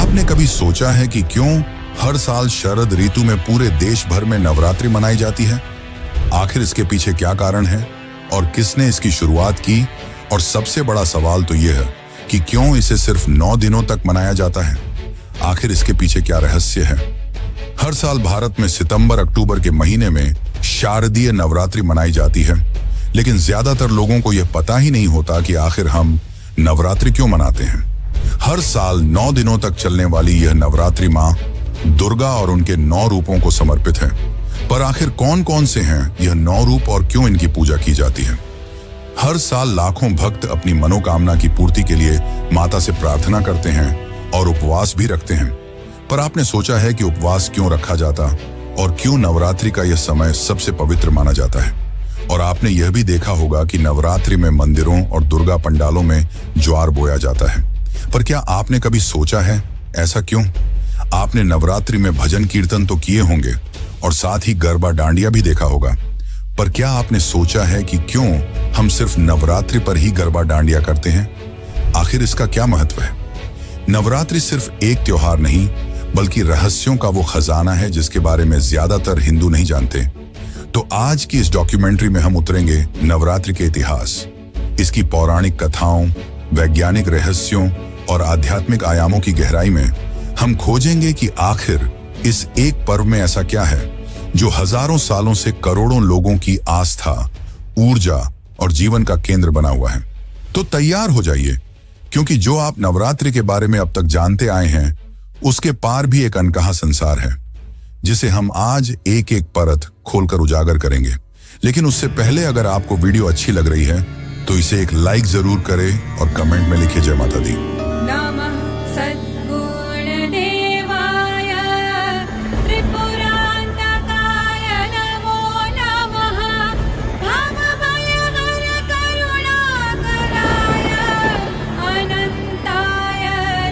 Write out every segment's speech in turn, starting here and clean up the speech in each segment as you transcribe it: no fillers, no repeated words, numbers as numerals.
आपने कभी सोचा है कि क्यों हर साल शरद ऋतु में पूरे देश भर में नवरात्रि मनाई जाती है? आखिर इसके पीछे क्या कारण है और किसने इसकी शुरुआत की? और सबसे बड़ा सवाल तो यह है कि क्यों इसे सिर्फ 9 दिनों तक मनाया जाता है? आखिर इसके पीछे क्या रहस्य है? हर साल भारत में सितंबर अक्टूबर के महीने में शारदीय नवरात्रि मनाई जाती है, लेकिन ज्यादातर लोगों को यह पता ही नहीं होता कि आखिर हम नवरात्रि क्यों मनाते हैं। हर साल 9 दिनों तक चलने वाली यह नवरात्रि माँ दुर्गा और उनके 9 रूपों को समर्पित है। पर आखिर कौन कौन से हैं यह 9 रूप और क्यों इनकी पूजा की जाती है? हर साल लाखों भक्त अपनी मनोकामना की पूर्ति के लिए माता से प्रार्थना करते हैं और उपवास भी रखते हैं। पर आपने सोचा है कि उपवास क्यों रखा जाता और क्यों नवरात्रि का यह समय सबसे पवित्र माना जाता है? और आपने यह भी देखा होगा कि नवरात्रि में मंदिरों और दुर्गा पंडालों में ज्वार बोया जाता है। पर क्या आपने कभी सोचा है ऐसा क्यों? आपने नवरात्रि में भजन कीर्तन तो किए होंगे और साथ ही गरबा डांडिया भी देखा होगा, पर क्या आपने सोचा है कि क्यों हम सिर्फ नवरात्रि पर ही गरबा डांडिया करते हैं? आखिर इसका क्या महत्व है? नवरात्रि सिर्फ एक त्योहार नहीं, बल्कि रहस्यों का वो खजाना है जिसके बारे में ज्यादातर हिंदू नहीं जानते। तो आज की इस डॉक्यूमेंट्री में हम उतरेंगे नवरात्रि के इतिहास, इसकी पौराणिक कथाओं, वैज्ञानिक रहस्यों और आध्यात्मिक आयामों की गहराई में। हम खोजेंगे कि आखिर इस एक पर्व में ऐसा क्या है जो हजारों सालों से करोड़ों लोगों की आस्था, ऊर्जा और जीवन का केंद्र बना हुआ है। तो तैयार हो जाइए, क्योंकि जो आप नवरात्रि के बारे में अब तक जानते आए हैं, उसके पार भी एक अनकहा संसार है, जिसे हम आज एक एक परत खोलकर उजागर करेंगे। लेकिन उससे पहले अगर आपको वीडियो अच्छी लग रही है तो इसे एक लाइक जरूर करें और कमेंट में लिखिए जय माता दी। नमः सद्गुण देवाय त्रिपुरान्तकाय नमो नमः भवभयहर करुणाकराय अनन्ताय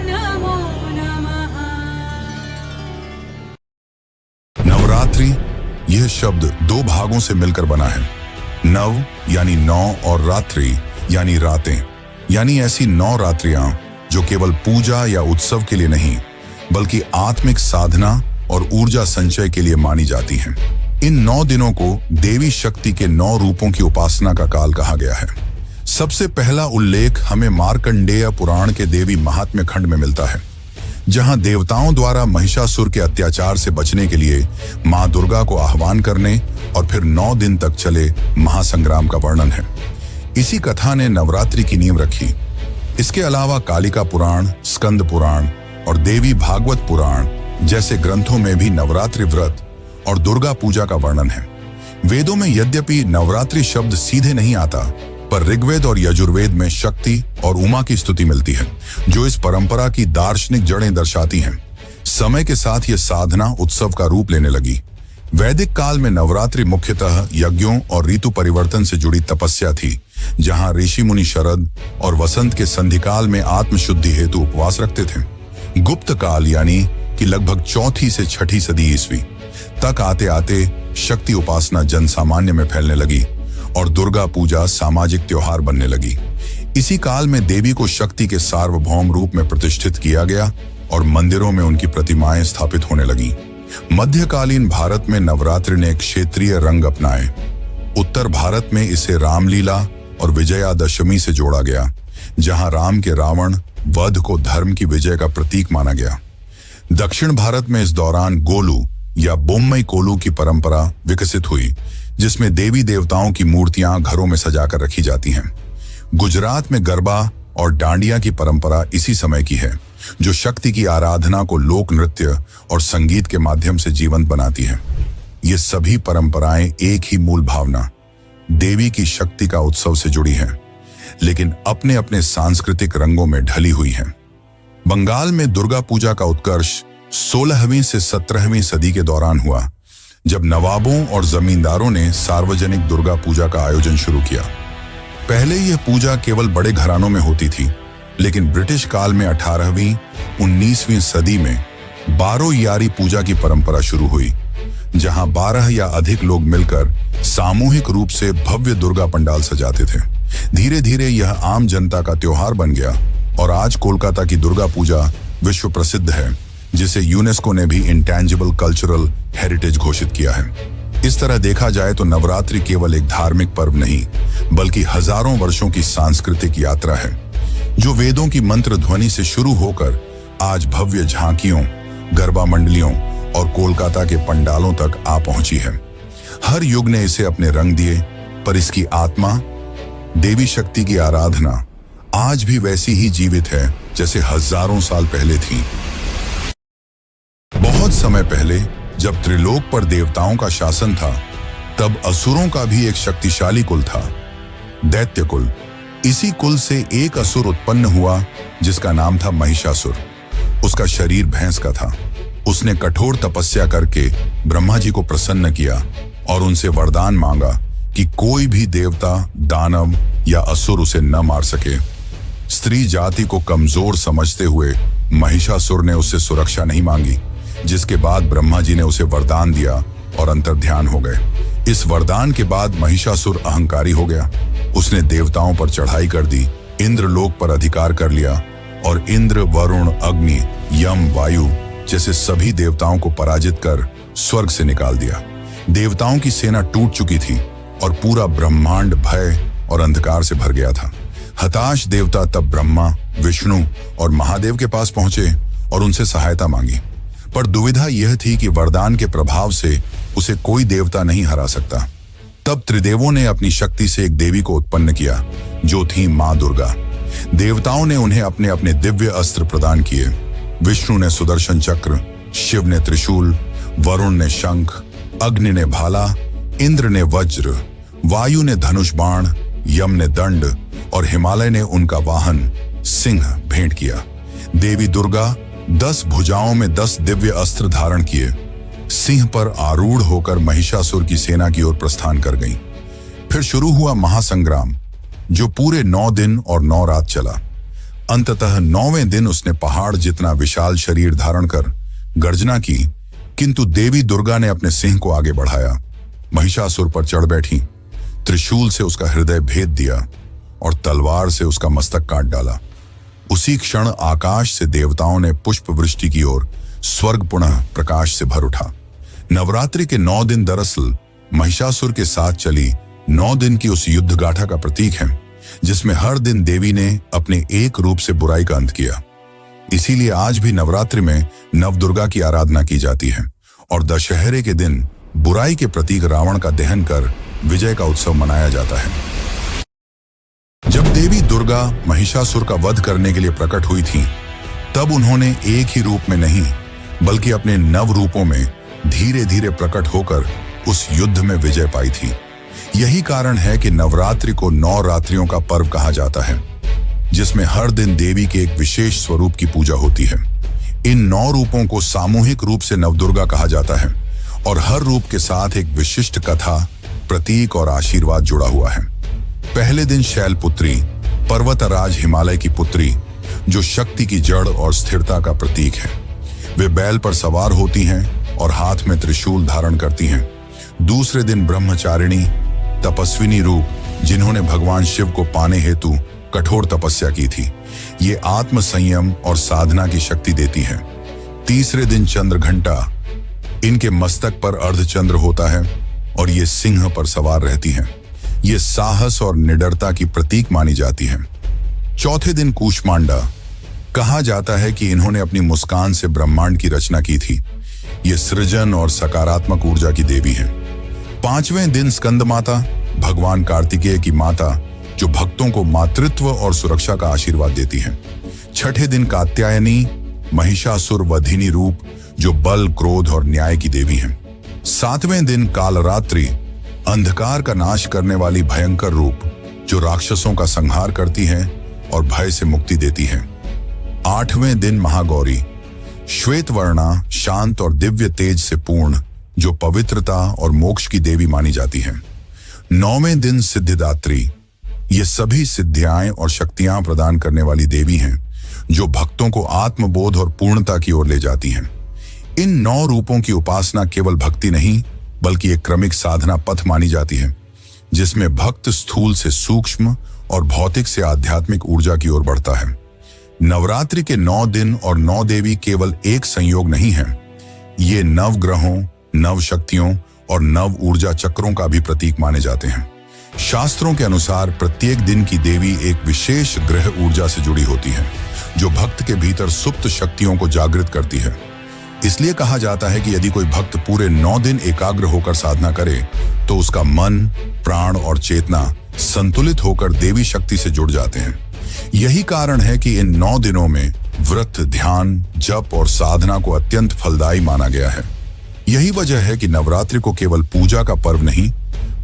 नमो नमः। नवरात्रि यह शब्द 2 भागों से मिलकर बना है। नव यानी 9 और रात्रि यानी रातें, यानी ऐसी 9 रात्रियां जो केवल पूजा या उत्सव के लिए नहीं, बल्कि आत्मिक साधना और ऊर्जा संचय के लिए मानी जाती हैं। इन 9 दिनों को देवी शक्ति के 9 रूपों की उपासना का काल कहा गया है। सबसे पहला उल्लेख हमें मार्कंडेय पुराण के देवी महात्म्य खंड में मिलता है, जहां देवताओं द्वारा महिषासुर के अत्याचार से बचने के लिए मां दुर्गा को आह्वान करने और फिर 9 दिन तक चले महासंग्राम का वर्णन है। इसी कथा ने नवरात्रि की नींव रखी। इसके अलावा कालिका पुराण, स्कंद पुराण और देवी भागवत पुराण जैसे ग्रंथों में भी नवरात्रि व्रत और दुर्गा पूजा का वर्णन है। वेदों में यद्यपि नवरात्रि शब्द सीधे नहीं आता, पर ऋग्वेद और यजुर्वेद में शक्ति और उमा की स्तुति मिलती है, जो इस परंपरा की दार्शनिक जड़ें दर्शाती हैं। समय के साथ ये साधना उत्सव का रूप लेने लगी। वैदिक काल में नवरात्रि मुख्यतः यज्ञों और ऋतु परिवर्तन से जुड़ी तपस्या थी, जहां ऋषि मुनि शरद और वसंत के संधिकाल में आत्मशुद्धि हेतु उपवास रखते थे। गुप्त काल यानी कि लगभग 4वीं से 6वीं सदी ईस्वी तक आते आते शक्ति उपासना जन सामान्य में फैलने लगी और दुर्गा पूजा सामाजिक त्योहार बनने लगी। इसी काल में देवी को शक्ति के सार्वभौम रूप में प्रतिष्ठित किया गया और मंदिरों में उनकी प्रतिमाएं स्थापित होने लगी। मध्यकालीन भारत में नवरात्रि ने क्षेत्रीय रंग अपनाए। उत्तर भारत में इसे रामलीला और विजयादशमी से जोड़ा गया, जहां राम के रावण वध को धर्म की विजय का प्रतीक माना गया। दक्षिण भारत में इस दौरान गोलू या बोम्मई कोलू की परंपरा विकसित हुई, जिसमें देवी देवताओं की मूर्तियां घरों में सजाकर रखी जाती हैं। गुजरात में गरबा और डांडिया की परंपरा इसी समय की है, जो शक्ति की आराधना को लोक नृत्य और संगीत के माध्यम से जीवंत बनाती है। ये सभी परंपराएं एक ही मूल भावना, देवी की शक्ति का उत्सव से जुड़ी हैं, लेकिन अपने अपने सांस्कृतिक रंगों में ढली हुई हैं। बंगाल में दुर्गा पूजा का उत्कर्ष 16वीं से 17वीं सदी के दौरान हुआ, जब नवाबों और जमींदारों ने सार्वजनिक दुर्गा पूजा का आयोजन शुरू किया। पहले यह पूजा केवल बड़े घरानों में होती थी, लेकिन ब्रिटिश काल में 18वीं 19वीं सदी में 12 यारी पूजा की परंपरा शुरू हुई, जहां 12 या अधिक लोग मिलकर सामूहिक रूप से भव्य दुर्गा पंडाल सजाते थे। धीरे धीरे यह आम जनता का त्योहार बन गया और आज कोलकाता की दुर्गा पूजा विश्व प्रसिद्ध है, जिसे यूनेस्को ने भी इंटेंजिबल कल्चरल हेरिटेज घोषित किया है। इस तरह देखा जाए तो नवरात्रि केवल एक धार्मिक पर्व नहीं, बल्कि हजारों वर्षों की सांस्कृतिक यात्रा है, जो वेदों की मंत्र ध्वनि से शुरू होकर आज भव्य झांकियों, गरबा मंडलियों और कोलकाता के पंडालों तक आ पहुंची है। हर युग ने इसे अपने रंग दिए, पर इसकी आत्मा, देवी शक्ति की आराधना आज भी वैसी ही जीवित है जैसे हजारों साल पहले थी। बहुत समय पहले जब त्रिलोक पर देवताओं का शासन था, तब असुरों का भी एक शक्तिशाली कुल था, दैत्य कुल। इसी कुल से एक असुर उत्पन्न हुआ जिसका नाम था महिषासुर। उसका शरीर भैंस का था। उसने कठोर तपस्या करके ब्रह्मा जी को प्रसन्न किया और उनसे वरदान मांगा कि कोई भी देवता, दानव या असुर उसे न मार सके। स्त्री जाति को कमजोर समझते हुए महिषासुर ने उससे सुरक्षा नहीं मांगी, जिसके बाद ब्रह्मा जी ने उसे वरदान दिया और अंतर्ध्यान हो गए। इस वरदान के बाद महिषासुर अहंकारी हो गया। उसने देवताओं पर चढ़ाई कर दी, इंद्रलोक पर अधिकार कर लिया और इंद्र, वरुण, अग्नि, यम, वायु जैसे सभी देवताओं को पराजित कर स्वर्ग से निकाल दिया। देवताओं की सेना टूट चुकी थी और पूरा ब्रह्मांड भय और अंधकार से भर गया था। हताश देवता तब ब्रह्मा, विष्णु और महादेव के पास पहुंचे और उनसे सहायता मांगी, पर दुविधा यह थी कि वरदान के प्रभाव से उसे कोई देवता नहीं हरा सकता। तब त्रिदेवों ने अपनी शक्ति से एक देवी को उत्पन्न किया, जो थी मां दुर्गा। देवताओं ने उन्हें अपने अपने दिव्य अस्त्र प्रदान किए। विष्णु ने सुदर्शन चक्र, शिव ने त्रिशूल, वरुण ने शंख, अग्नि ने भाला, इंद्र ने वज्र, वायु ने धनुष बाण, यम ने दंड और हिमालय ने उनका वाहन सिंह भेंट किया। देवी दुर्गा 10 भुजाओं में 10 दिव्य अस्त्र धारण किए सिंह पर आरूढ़ होकर महिषासुर की सेना की ओर प्रस्थान कर गईं। फिर शुरू हुआ महासंग्राम, जो पूरे 9 दिन और 9 रात चला। अंततः 9वें दिन उसने पहाड़ जितना विशाल शरीर धारण कर गर्जना की, किंतु देवी दुर्गा ने अपने सिंह को आगे बढ़ाया, महिषासुर पर चढ़ बैठी, त्रिशूल से उसका हृदय भेद दिया और तलवार से उसका मस्तक काट डाला। उसी क्षण आकाश से देवताओं ने पुष्प वृष्टि की ओर स्वर्ग पुनः प्रकाश से भर उठा। नवरात्रि के 9 दिन दरअसल महिषासुर के साथ चली 9 दिन की उस युद्ध गाथा का प्रतीक है, जिसमें हर दिन देवी ने अपने एक रूप से बुराई का अंत किया। इसीलिए आज भी नवरात्रि में नवदुर्गा की आराधना की जाती है और दशहरे के दिन बुराई के प्रतीक रावण का दहन कर विजय का उत्सव मनाया जाता है। जब देवी दुर्गा महिषासुर का वध करने के लिए प्रकट हुई थी, तब उन्होंने एक ही रूप में नहीं, बल्कि अपने 9 रूपों में धीरे धीरे प्रकट होकर उस युद्ध में विजय पाई थी। यही कारण है कि नवरात्रि को 9 रात्रियों का पर्व कहा जाता है, जिसमें हर दिन देवी के एक विशेष स्वरूप की पूजा होती है। इन 9 रूपों को सामूहिक रूप से नवदुर्गा कहा जाता है और हर रूप के साथ एक विशिष्ट कथा, प्रतीक और आशीर्वाद जुड़ा हुआ है। पहले दिन शैलपुत्री, पर्वतराज हिमालय की पुत्री, जो शक्ति की जड़ और स्थिरता का प्रतीक है। वे बैल पर सवार होती हैं और हाथ में त्रिशूल धारण करती हैं। दूसरे दिन ब्रह्मचारिणी, तपस्विनी रूप, जिन्होंने भगवान शिव को पाने हेतु कठोर तपस्या की थी। ये आत्म संयम और साधना की शक्ति देती हैं। तीसरे दिन चंद्रघंटा, इनके मस्तक पर अर्धचंद्र होता है और ये सिंह पर सवार रहती हैं। ये साहस और निडरता की प्रतीक मानी जाती हैं। चौथे दिन कूष्मांडा, कहा जाता है कि इन्होंने अपनी मुस्कान से ब्रह्मांड की रचना की थी। ये सृजन और सकारात्मक ऊर्जा की देवी हैं। 5वें दिन स्कंद माता, भगवान कार्तिकेय की माता, जो भक्तों को मातृत्व और सुरक्षा का आशीर्वाद देती हैं। 6ठे दिन कात्यायनी, महिषासुर वधिनी रूप, जो बल, क्रोध और न्याय की देवी हैं। 7वें दिन कालरात्रि, अंधकार का नाश करने वाली भयंकर रूप, जो राक्षसों का संहार करती हैं और भय से मुक्ति देती हैं। 8वें दिन महागौरी, श्वेत वर्णा, शांत और दिव्य तेज से पूर्ण, जो पवित्रता और मोक्ष की देवी मानी जाती हैं। 9वें दिन सिद्धिदात्री, ये सभी सिद्धियाएं और शक्तियां प्रदान करने वाली देवी हैं, जो भक्तों को आत्मबोध और पूर्णता की ओर ले जाती हैं। इन 9 रूपों की उपासना केवल भक्ति नहीं, बल्कि एक क्रमिक साधना पथ मानी जाती है, जिसमें भक्त स्थूल से सूक्ष्म और भौतिक से आध्यात्मिक ऊर्जा की ओर बढ़ता है। नवरात्रि के 9 दिन और 9 देवी केवल एक संयोग नहीं है, ये नव ग्रहों, नव शक्तियों और नव ऊर्जा चक्रों का भी प्रतीक माने जाते हैं। शास्त्रों के अनुसार प्रत्येक दिन की देवी एक विशेष ग्रह ऊर्जा से जुड़ी होती है, जो भक्त के भीतर सुप्त शक्तियों को जागृत करती है। इसलिए कहा जाता है कि यदि कोई भक्त पूरे 9 दिन एकाग्र होकर साधना करे तो उसका मन, प्राण और चेतना संतुलित होकर देवी शक्ति से जुड़ जाते हैं। यही कारण है कि इन 9 दिनों में व्रत, ध्यान, जप और साधना को अत्यंत फलदायी माना गया है। यही वजह है कि नवरात्रि को केवल पूजा का पर्व नहीं,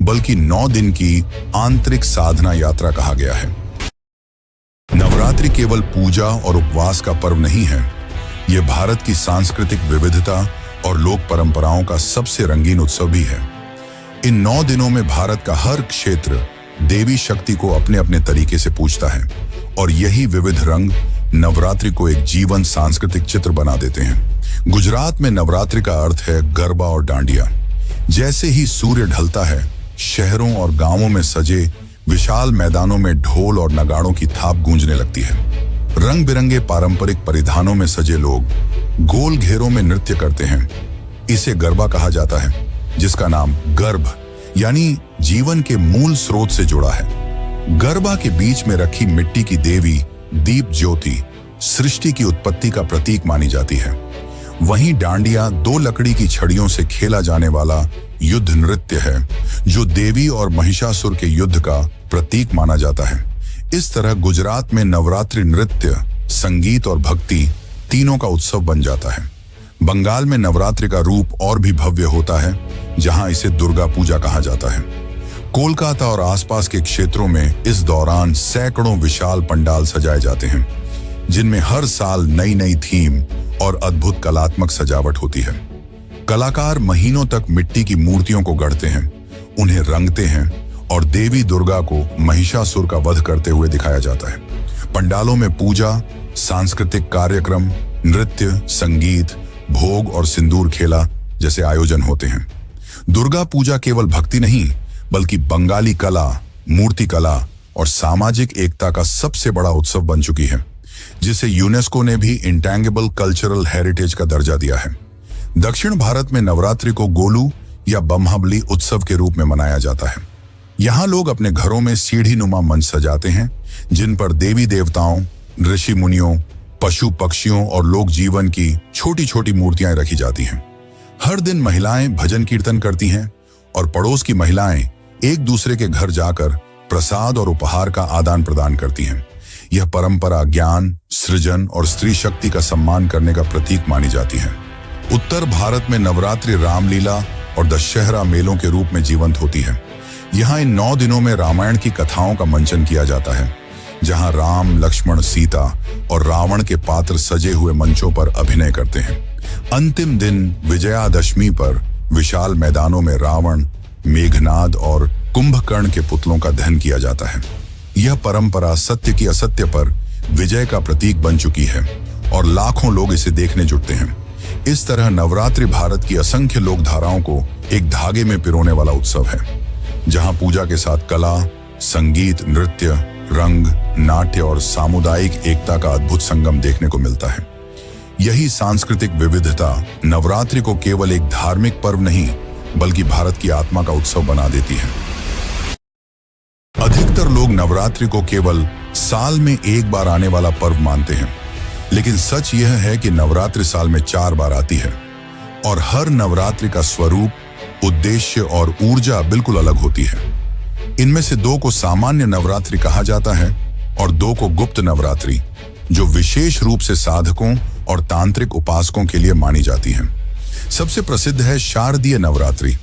बल्कि 9 दिन की आंतरिक साधना यात्रा कहा गया है। नवरात्रि केवल पूजा और उपवास का पर्व नहीं है, यह भारत की सांस्कृतिक विविधता और लोक परंपराओं का सबसे रंगीन उत्सव भी है। इन 9 दिनों में भारत का हर क्षेत्र देवी शक्ति को अपने अपने तरीके से पूजता है और यही विविध रंग नवरात्रि को एक जीवंत सांस्कृतिक चित्र बना देते हैं। गुजरात में नवरात्रि का अर्थ है गरबा और डांडिया। जैसे ही सूर्य ढलता है, शहरों और गांवों में सजे विशाल मैदानों में ढोल और नगाड़ों की थाप गूंजने लगती है। रंग बिरंगे पारंपरिक परिधानों में सजे लोग गोल घेरों में नृत्य करते हैं। इसे गरबा कहा जाता है, जिसका नाम गर्भ यानी जीवन के मूल स्रोत से जुड़ा है। गरबा के बीच में रखी मिट्टी की देवी दीप ज्योति सृष्टि की उत्पत्ति का प्रतीक मानी जाती है। वहीं डांडिया 2 लकड़ी की छड़ियों से खेला जाने वाला युद्ध नृत्य है, जो देवी और महिषासुर के युद्ध का प्रतीक माना जाता है। इस तरह गुजरात में नवरात्रि नृत्य, संगीत और भक्ति तीनों का उत्सव बन जाता है। बंगाल में नवरात्रि का रूप और भी भव्य होता है, जहां इसे दुर्गा पूजा कहा जाता है। कोलकाता और आसपास के क्षेत्रों में इस दौरान सैकड़ों विशाल पंडाल सजाए जाते हैं, जिनमें हर साल नई नई थीम और अद्भुत कलात्मक सजावट होती है। कलाकार महीनों तक मिट्टी की मूर्तियों को गढ़ते हैं, उन्हें रंगते हैं और देवी दुर्गा को महिषासुर का वध करते हुए दिखाया जाता है। पंडालों में पूजा, सांस्कृतिक कार्यक्रम, नृत्य, संगीत, भोग और सिंदूर खेला जैसे आयोजन होते हैं। दुर्गा पूजा केवल भक्ति नहीं, बल्कि बंगाली कला, मूर्ति कला और सामाजिक एकता का सबसे बड़ा उत्सव बन चुकी है, जिसे यूनेस्को ने भी इंटैंगिबल कल्चरल हेरिटेज का दर्जा दिया है। दक्षिण भारत में नवरात्रि को गोलू या बम्हबली उत्सव के रूप में मनाया जाता है। यहाँ लोग अपने घरों में सीढ़ी नुमा मंच सजाते हैं, जिन पर देवी देवताओं, ऋषि मुनियों, पशु पक्षियों और लोक जीवन की छोटी छोटी मूर्तियां रखी जाती हैं। हर दिन महिलाएं भजन कीर्तन करती हैं और पड़ोस की महिलाएं एक दूसरे के घर जाकर प्रसाद और उपहार का आदान प्रदान करती हैं। यह परंपरा ज्ञान, सृजन और स्त्री शक्ति का सम्मान करने का प्रतीक मानी जाती है। उत्तर भारत में नवरात्रि रामलीला और दशहरा मेलों के रूप में जीवंत होती है। यहाँ इन 9 दिनों में रामायण की कथाओं का मंचन किया जाता है, जहाँ राम, लक्ष्मण, सीता और रावण के पात्र सजे हुए मंचों पर अभिनय करते हैं। अंतिम दिन विजयादशमी पर विशाल मैदानों में रावण, मेघनाद और कुंभकर्ण के पुतलों का दहन किया जाता है। यह परंपरा सत्य की असत्य पर विजय का प्रतीक बन चुकी है और लाखों लोग इसे देखने जुटते हैं। इस तरह नवरात्रि भारत की असंख्य लोक धाराओं को एक धागे में पिरोने वाला उत्सव है, जहां पूजा के साथ कला, संगीत, नृत्य, रंग, नाट्य और सामुदायिक एकता का अद्भुत संगम देखने को मिलता है। यही सांस्कृतिक विविधता नवरात्रि को केवल एक धार्मिक पर्व नहीं, बल्कि भारत की आत्मा का उत्सव बना देती है। अधिकतर लोग नवरात्रि को केवल साल में एक बार आने वाला पर्व मानते हैं, लेकिन सच यह है कि नवरात्रि साल में 4 बार आती है और हर नवरात्रि का स्वरूप, उद्देश्य और ऊर्जा बिल्कुल अलग होती है। इनमें से 2 को सामान्य नवरात्रि कहा जाता है और 2 को गुप्त नवरात्रि, जो विशेष रूप से साधकों और तांत्रिक उपासकों के लिए मानी जाती है। सबसे प्रसिद्ध है शारदीय नवरात्रि,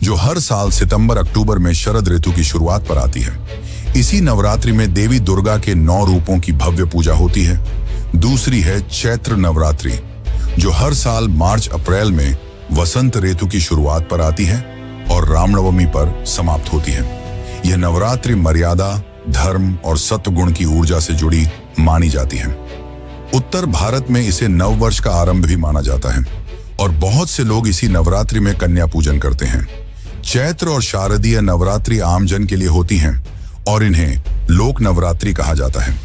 जो हर साल सितंबर-अक्टूबर में शरद ऋतु की शुरुआत पर आती है। इसी नवरात्रि में देवी दुर्गा के 9 रूपों की भव्य पूजा होती है। दूसरी है चैत्र नवरात्रि, जो हर साल मार्च-अप्रैल में वसंत ऋतु की शुरुआत पर आती है और रामनवमी पर समाप्त होती है। यह नवरात्रि मर्यादा, धर्म और सत्वगुण की ऊर्जा से जुड़ी मानी जाती है। उत्तर भारत में इसे नववर्ष का आरंभ भी माना जाता है और बहुत से लोग इसी नवरात्रि में कन्या पूजन करते हैं। चैत्र और शारदीय नवरात्रि आम जन के लिए होती हैं और इन्हें लोक नवरात्रि कहा जाता है।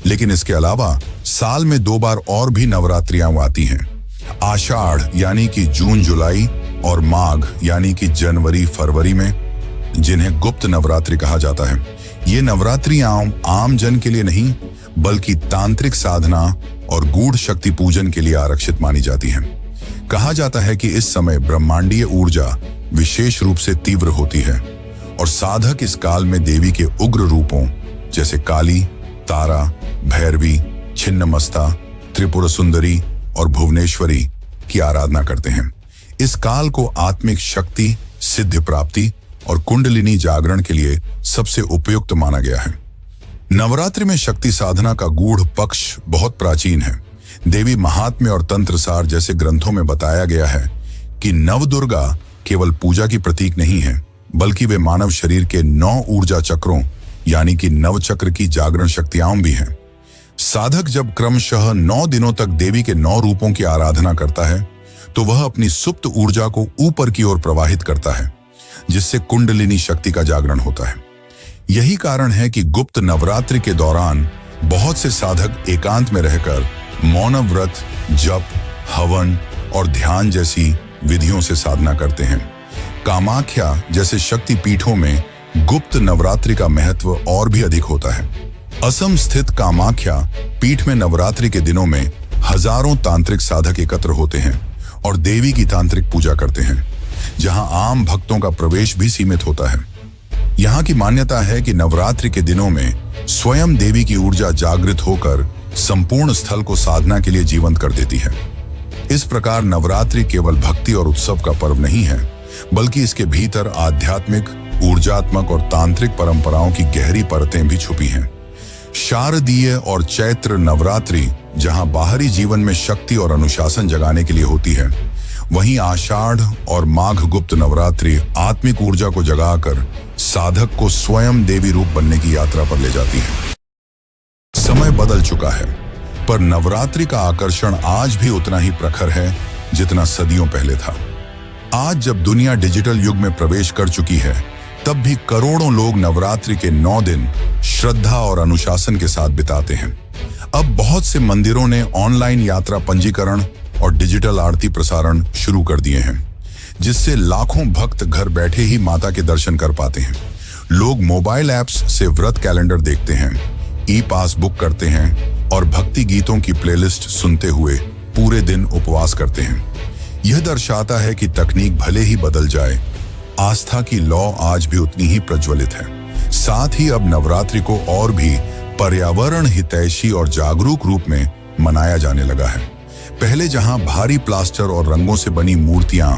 लेकिन इसके अलावा साल में 2 बार और भी नवरात्रियां आती हैं। आषाढ़ यानी कि जून जुलाई और माघ यानी कि जनवरी फरवरी में, जिन्हें गुप्त नवरात्रि कहा जाता है। ये नवरात्रियां आम जन के लिए नहीं बल्कि तांत्रिक साधना और गूढ़ शक्ति पूजन के लिए आरक्षित मानी जाती हैं। कहा जाता है कि इस समय ब्रह्मांडीय ऊर्जा विशेष रूप से तीव्र होती है और साधक इस काल में देवी के उग्र रूपों जैसे काली, तारा, भैरवी, छिन्नमस्ता, त्रिपुर सुंदरी और भुवनेश्वरी की आराधना करते हैं। इस काल को आत्मिक शक्ति, सिद्धि प्राप्ति और कुंडलिनी जागरण के लिए सबसे उपयुक्त माना गया है। नवरात्रि में शक्ति साधना का गूढ़ पक्ष बहुत प्राचीन है। देवी महात्म्य और तंत्रसार जैसे ग्रंथों में बताया गया है कि नवदुर्गा केवल पूजा की प्रतीक नहीं है, बल्कि वे मानव शरीर के 9 ऊर्जा चक्रों यानी कि नवचक्र की जागरण शक्तियां भी हैं। साधक जब क्रमशः 9 दिनों तक देवी के 9 रूपों की आराधना करता है तो वह अपनी सुप्त ऊर्जा को ऊपर की ओर प्रवाहित करता है, जिससे कुंडलिनी शक्ति का जागरण होता है। यही कारण है कि गुप्त नवरात्रि के दौरान बहुत से साधक एकांत में रहकर मौन व्रत, जप, हवन और ध्यान जैसी विधियों से साधना करते हैं। कामाख्या जैसे शक्ति पीठों में गुप्त नवरात्रि का महत्व और भी अधिक होता है। असम स्थित कामाख्या पीठ में नवरात्रि के दिनों में हजारों तांत्रिक साधक एकत्र होते हैं और देवी की तांत्रिक पूजा करते हैं, जहां आम भक्तों का प्रवेश भी सीमित होता है। यहाँ की मान्यता है कि नवरात्रि के दिनों में स्वयं देवी की ऊर्जा जागृत होकर संपूर्ण स्थल को साधना के लिए जीवंत कर देती है। इस प्रकार नवरात्रि केवल भक्ति और उत्सव का पर्व नहीं है, बल्कि इसके भीतर आध्यात्मिक, ऊर्जात्मक और तांत्रिक परंपराओं की गहरी परतें भी छुपी हैं। शारदीय और चैत्र नवरात्रि जहां बाहरी जीवन में शक्ति और अनुशासन जगाने के लिए होती है, वहीं आषाढ़ और माघ गुप्त नवरात्रि आत्मिक ऊर्जा को जगाकर साधक को स्वयं देवी रूप बनने की यात्रा पर ले जाती है। समय बदल चुका है, पर नवरात्रि का आकर्षण आज भी उतना ही प्रखर है जितना सदियों पहले था। आज जब दुनिया डिजिटल युग में प्रवेश कर चुकी है, तब भी करोड़ों लोग नवरात्रि के 9 दिन श्रद्धा और अनुशासन के साथ बिताते हैं। अब बहुत से मंदिरों ने ऑनलाइन यात्रा पंजीकरण और डिजिटल आरती प्रसारण शुरू कर दिए हैं, जिससे लाखों भक्त घर बैठे ही माता के दर्शन कर पाते हैं। लोग मोबाइल ऐप्स से व्रत कैलेंडर देखते हैं, ई पास बुक करते हैं और भक्ति गीतों की प्लेलिस्ट सुनते हुए पूरे दिन उपवास करते हैं। यह दर्शाता है कि तकनीक भले ही बदल जाए, आस्था की लौ आज भी उतनी ही प्रज्वलित है। साथ ही अब नवरात्रि को और भी पर्यावरण हितैषी और जागरूक रूप में मनाया जाने लगा है। पहले जहां भारी प्लास्टर और रंगों से बनी मूर्तियां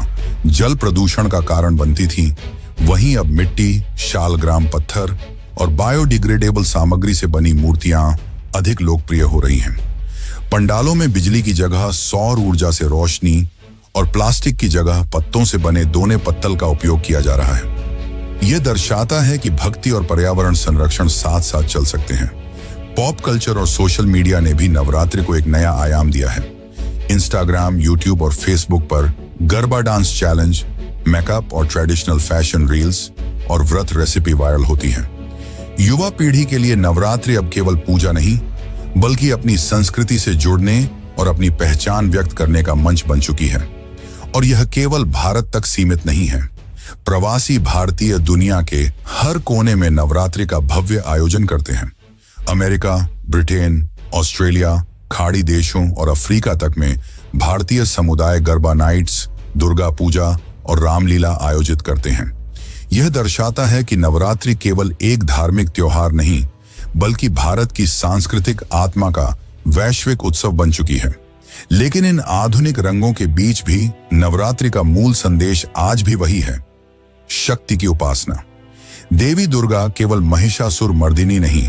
जल प्रदूषण का कारण बनती थीं, वहीं अब मिट्टी, शालग्राम पत्थर और बायोडिग्रेडेबल सामग्री से बनी मूर्तियां अधिक लोकप्रिय हो रही हैं। पंडालों में बिजली की जगह सौर ऊर्जा से रोशनी और प्लास्टिक की जगह पत्तों से बने दोने पत्तल का उपयोग किया जा रहा है। यह दर्शाता है कि भक्ति और पर्यावरण संरक्षण साथ साथ चल सकते हैं। पॉप कल्चर और सोशल मीडिया ने भी नवरात्रि को एक नया आयाम दिया है। इंस्टाग्राम, यूट्यूब और फेसबुक पर गरबा डांस चैलेंज, मेकअप और ट्रेडिशनल फैशन रील्स और व्रत रेसिपी वायरल होती हैं। युवा पीढ़ी के लिए नवरात्रि अब केवल पूजा नहीं, बल्कि अपनी संस्कृति से जुड़ने और अपनी पहचान व्यक्त करने का मंच बन चुकी है। और यह केवल भारत तक सीमित नहीं है। प्रवासी भारतीय दुनिया के हर कोने में नवरात्रि का भव्य आयोजन करते हैं। अमेरिका, ब्रिटेन, ऑस्ट्रेलिया, खाड़ी देशों और अफ्रीका तक में भारतीय समुदाय गरबा नाइट्स, दुर्गा पूजा और रामलीला आयोजित करते हैं। यह दर्शाता है कि नवरात्रि केवल एक धार्मिक त्योहार नहीं, बल्कि भारत की सांस्कृतिक आत्मा का वैश्विक उत्सव बन चुकी है। लेकिन इन आधुनिक रंगों के बीच भी नवरात्रि का मूल संदेश आज भी वही है, शक्ति की उपासना। देवी दुर्गा केवल महिषासुर मर्दिनी नहीं,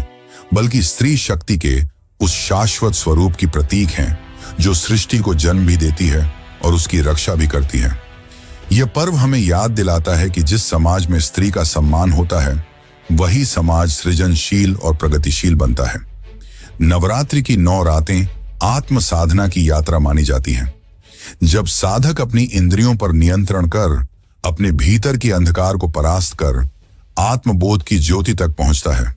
बल्कि स्त्री शक्ति के उस शाश्वत स्वरूप की प्रतीक हैं, जो सृष्टि को जन्म भी देती है और उसकी रक्षा भी करती है। यह पर्व हमें याद दिलाता है कि जिस समाज में स्त्री का सम्मान होता है, वही समाज सृजनशील और प्रगतिशील बनता है। नवरात्रि की 9 रातें आत्म साधना की यात्रा मानी जाती हैं। जब साधक अपनी इंद्रियों पर नियंत्रण कर अपने भीतर की अंधकार को परास्त कर आत्मबोध की ज्योति तक पहुंचता है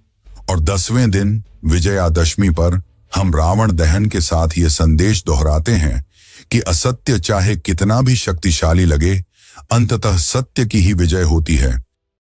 और 10वें दिन विजयादशमी पर हम रावण दहन के साथ ये संदेश दोहराते हैं कि असत्य चाहे कितना भी शक्तिशाली लगे, अंततः सत्य की ही विजय होती है।